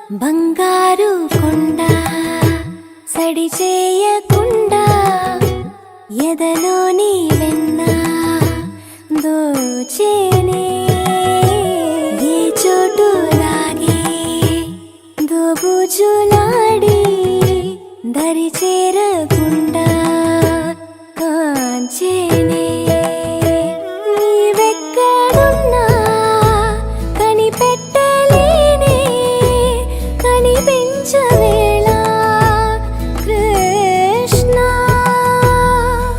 బంగారు కొండ సడి చేయకుండా ఎదలోని వెన్న దోచేనే ఏ చోటు లాగే దోబుజులాడి దరి చేరకుండా కాంచేనే నీవెక్కడున్నా కనిపెట్టలేనే కనిపించవేళ కృష్ణ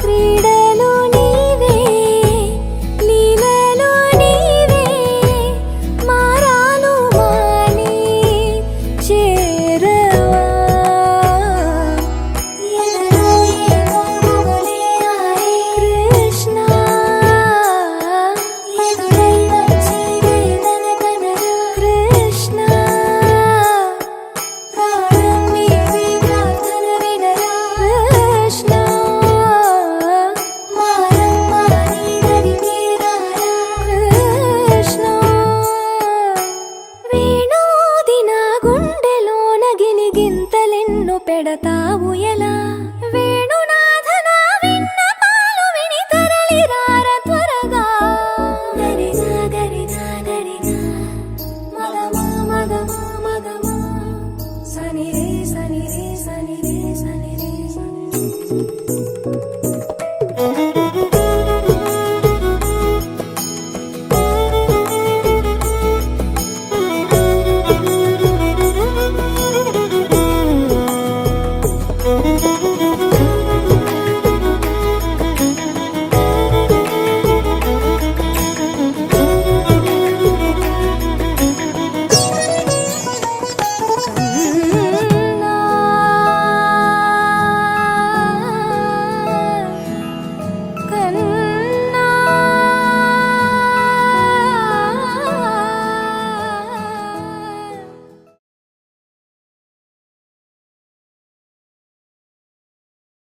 క్రీడలు నీవే లీలలు నీవే మారాను మాని చేరవా ఎదలో ఏమో మొగలే ఆయే కృష్ణ ఎదురై వచ్చి వేదన కనరా కృష్ణ ప్రాణం నీవే ప్రార్థన వినరా కృష్ణ మారం మాని దరి మీరారా కృష్ణ వేణోది నా గుండెలోన గిలిగింతలెన్ను పెడతావు ఎలా